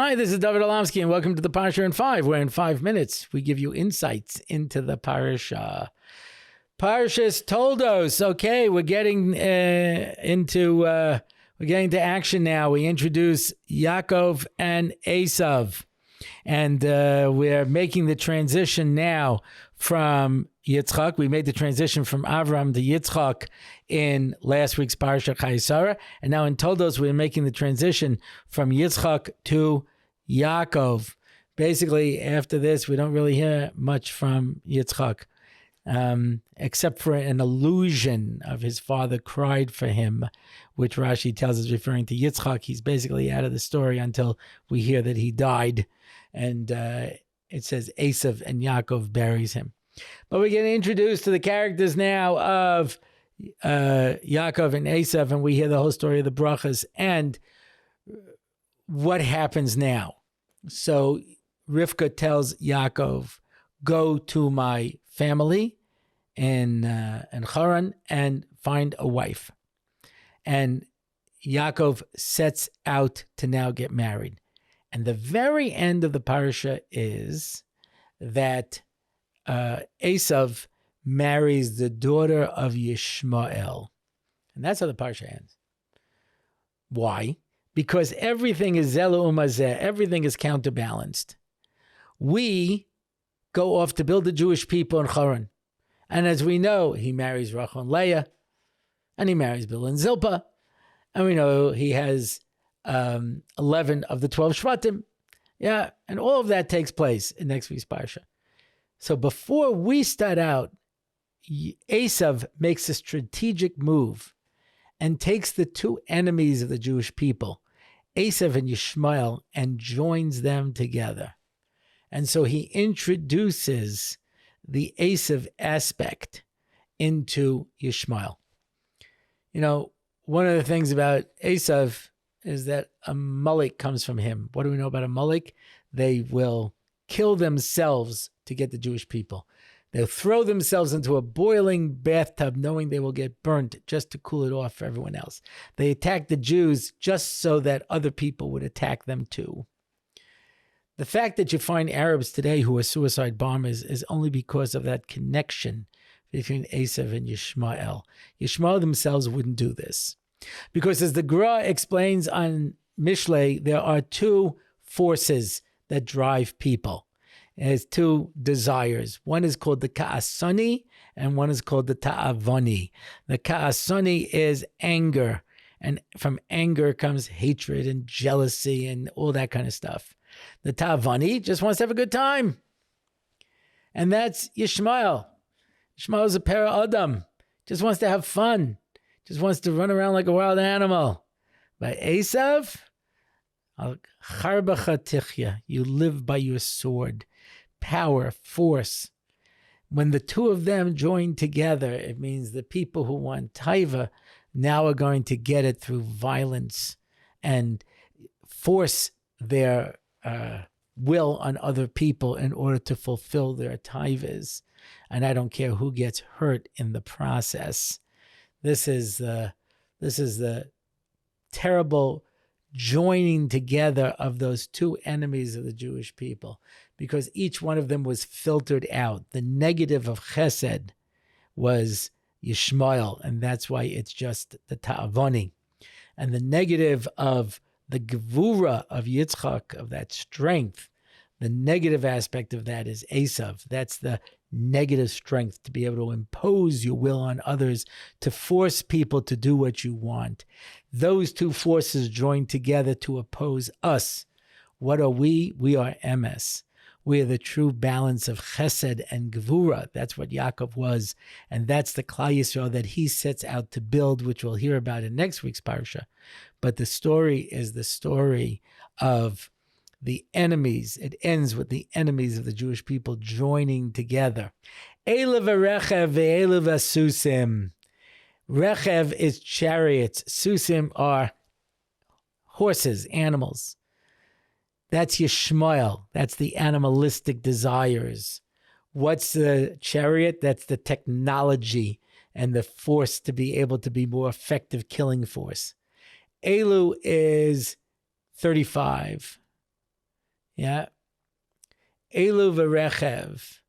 Hi, this is David Orlofsky, and welcome to the Parsha in 5, where in 5 minutes we give you insights into the Parsha. Parshas Toldos. Okay, we're getting into action now. We introduce Yakov and Esav, and we're making the transition now from Yitzchak. We made the transition from Avram to Yitzchak in last week's Parsha Chayesara, and now in Toldos we're making the transition from Yitzchak to Yakov. Basically, after this, we don't really hear much from Yitzchak, except for an allusion of his father cried for him, which Rashi tells us referring to Yitzchak. He's basically out of the story until we hear that he died, and it says Esav and Yakov buries him. But we're getting introduced to the characters now of Yakov and Esav, and we hear the whole story of the brachas and what happens now. So Rivka tells Yakov, go to my family in Haran and find a wife. And Yakov sets out to now get married. And the very end of the parasha is that Esav marries the daughter of Yishmael. And that's how the parsha ends. Why? Because everything is zelu umazeh, everything is counterbalanced. We go off to build the Jewish people in Haran. And as we know, he marries Rachel and Leah, and he marries Bill and Zilpah. And we know he has 11 of the 12 Shvatim. Yeah, and all of that takes place in next week's parsha. So before we start out, Esav makes a strategic move and takes the two enemies of the Jewish people, Esav and Yishmael, and joins them together. And so he introduces the Esav aspect into Yishmael. You know, one of the things about Esav is that a Molech comes from him. What do we know about a Molech? They will kill themselves to get the Jewish people. They'll throw themselves into a boiling bathtub knowing they will get burnt just to cool it off for everyone else. They attack the Jews just so that other people would attack them too. The fact that you find Arabs today who are suicide bombers is only because of that connection between Esav and Yishmael. Yishmael themselves wouldn't do this. Because as the Gra explains on Mishlei, there are two forces that drive people. There's two desires. One is called the Ka'asani and one is called the Ta'avani. The Ka'asani is anger, and from anger comes hatred and jealousy and all that kind of stuff. The Ta'avani just wants to have a good time. And that's Yishmael. Yishmael is a para Adam. Just wants to have fun. Just wants to run around like a wild animal. But Esav, you live by your sword. Power, force. When the two of them join together, it means the people who want taiva now are going to get it through violence and force their will on other people in order to fulfill their taivas. And I don't care who gets hurt in the process. This is the terrible joining together of those two enemies of the Jewish people, because each one of them was filtered out. The negative of Chesed was Yishmael, and that's why it's just the Ta'avoni. And the negative of the Gevura of Yitzchak, of that strength, the negative aspect of that is Esav. That's the negative strength, to be able to impose your will on others, to force people to do what you want. Those two forces join together to oppose us. What are we? We are emes. We are the true balance of chesed and gevura. That's what Yakov was, and that's the Klal Yisrael that he sets out to build, which we'll hear about in next week's parsha. But the story is the story of the enemies. It ends with the enemies of the Jewish people joining together. Elav Rechev ve'elav Susim. Rechev is chariots. Susim are horses, animals. That's Yishmael. That's the animalistic desires. What's the chariot? That's the technology and the force to be able to be more effective killing force. Elu is 35. Yeah. Elu v'rechev.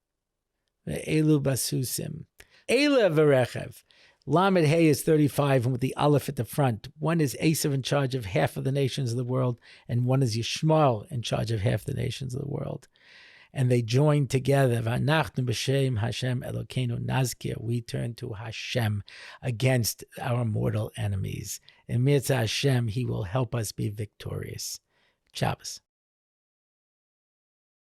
Elu basusim. Ela v'rechev. Lamed Hey is 35, and with the Aleph at the front. One is Esav in charge of half of the nations of the world, and one is Yishmael in charge of half the nations of the world. And they join together. V'anachnu b'shem Hashem Elokeinu nazkir. We turn to Hashem against our mortal enemies. In Mitzvah Hashem, He will help us be victorious. Shabbos.